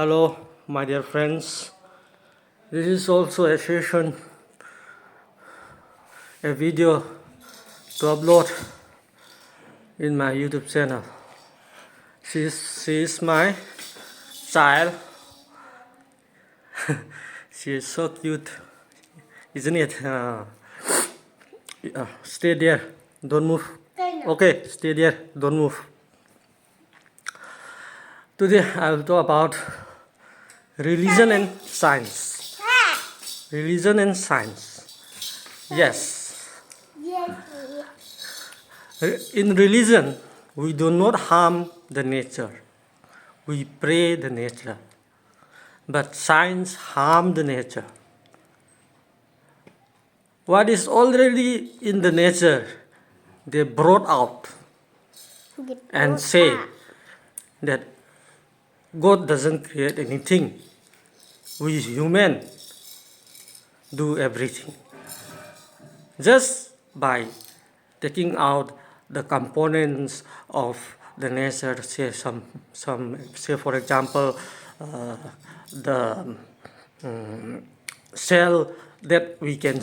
Hello, my dear friends. This is also a session, a video to upload in my YouTube channel. She is my child. She is so cute, isn't it? Stay there, don't move. Okay, stay there, don't move. Today I will talk about religion and science. Religion and science. Yes. In religion, we do not harm the nature. We pray the nature. But science harm the nature. What is already in the nature, they brought out and say that God doesn't create anything. We human do everything. Just by taking out the components of the nature, say say for example, the cell that we can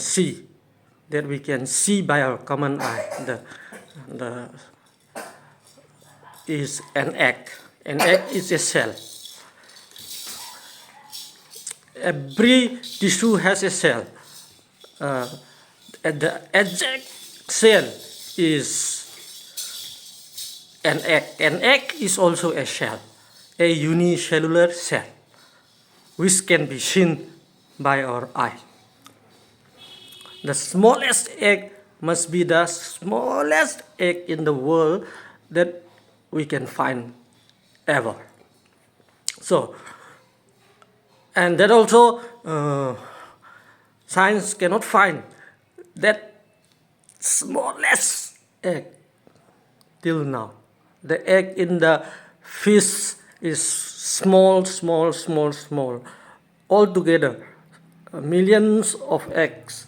see by our common eye, the is an egg. An egg is a cell. Every tissue has a cell. The exact cell is an egg. An egg is also a shell, a unicellular cell, which can be seen by our eye. The smallest egg must be the smallest egg in the world that we can find ever. So, and that also science cannot find that smallest egg till now. The egg in the fish is small. Altogether, millions of eggs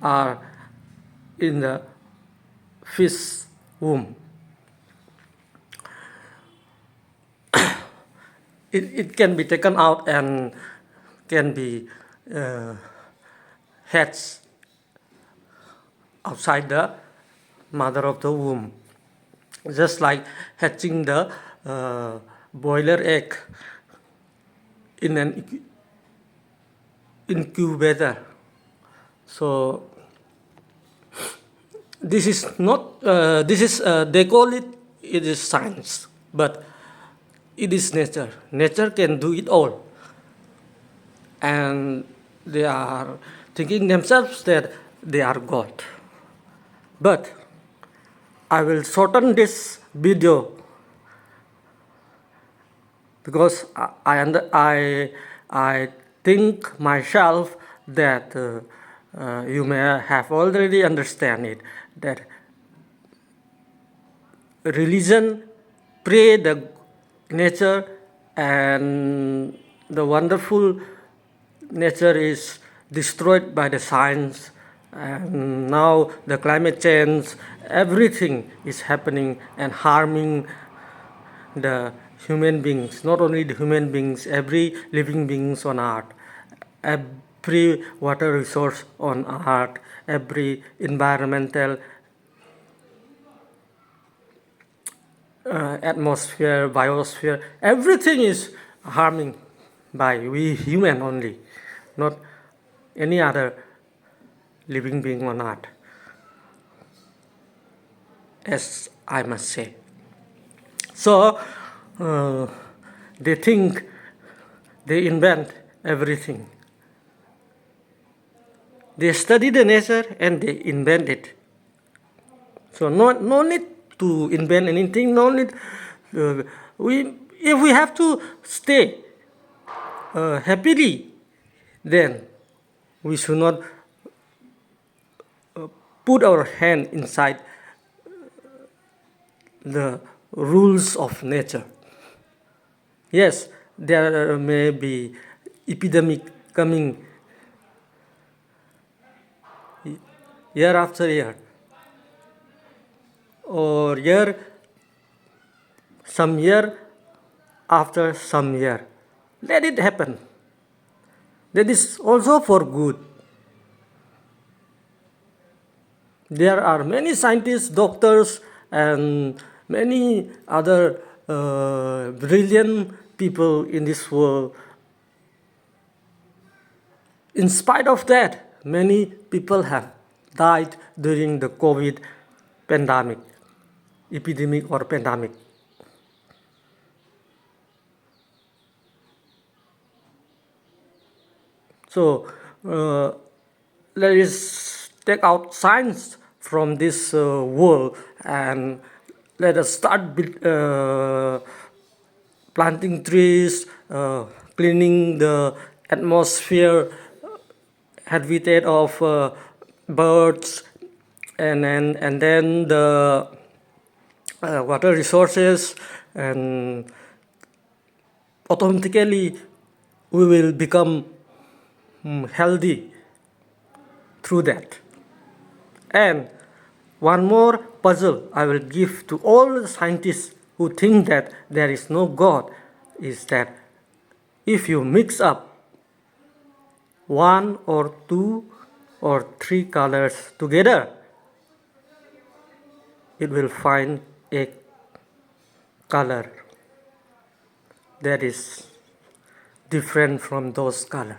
are in the fish womb. It can be taken out and can be hatched outside the mother of the womb, just like hatching the boiler egg in an incubator. So this is not they call it is science, but it is nature. Nature can do it all, and they are thinking themselves that they are God. But I will shorten this video because I think myself that you may have already understand it, that religion pray the nature, and the wonderful nature is destroyed by the science, and now the climate change, everything is happening and harming the human beings, not only the human beings, every living beings on earth, every water resource on earth, every environmental atmosphere, biosphere, everything is harming by we human only, not any other living being on earth, as I must say. So they think they invent everything. They study the nature and they invent it. So no need to invent anything. No need. If we have to stay happily, then we should not put our hand inside the rules of nature. Yes, there may be epidemic coming year after year, or some year after some year. Let it happen. That is also for good. There are many scientists, doctors, and many other brilliant people in this world. In spite of that, many people have died during the COVID epidemic or pandemic. So let us take out science from this world and let us start planting trees, cleaning the atmosphere, habitat of birds, and then the water resources, and automatically we will become healthy through that. And one more puzzle I will give to all the scientists who think that there is no God is that if you mix up one or two or three colors together, it will find a color that is different from those colors.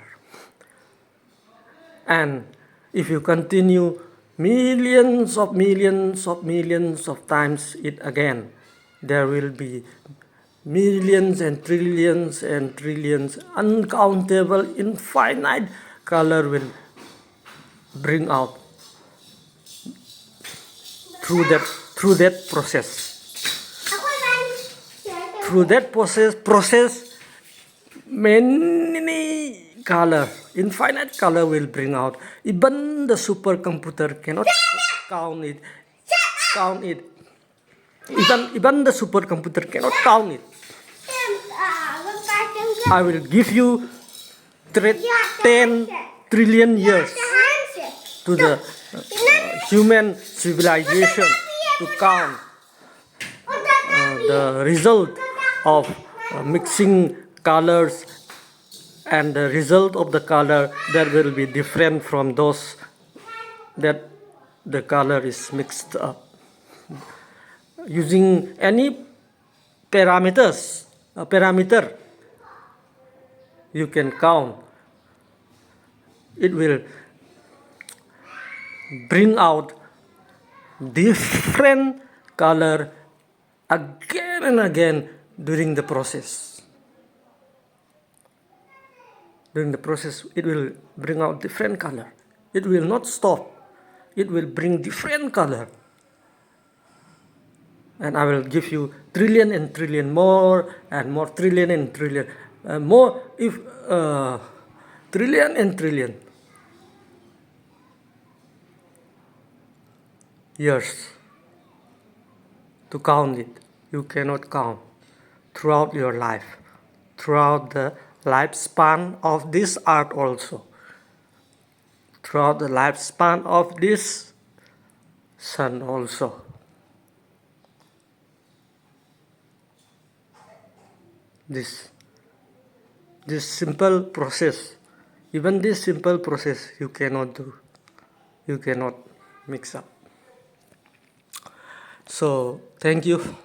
And if you continue millions of times it again, there will be millions and trillions, uncountable, infinite color will bring out through that process. Through that process, many color, infinite color will bring out. Even the supercomputer cannot count it. Even the supercomputer cannot count it. I will give you 10 trillion years to the human civilization to count the result of mixing colors, and the result of the color that will be different from those that the color is mixed up. Using any parameter you can count, it will bring out different color again and again during the process. During the process, it will bring out different color. It will not stop. It will bring different color. And I will give you trillion and trillion more and more, trillion and trillion more, if trillion and trillion years to count it. You cannot count throughout your life, throughout the lifespan of this earth also, throughout the lifespan of this sun also. This simple process, even this simple process you cannot do, you cannot mix up. So thank you.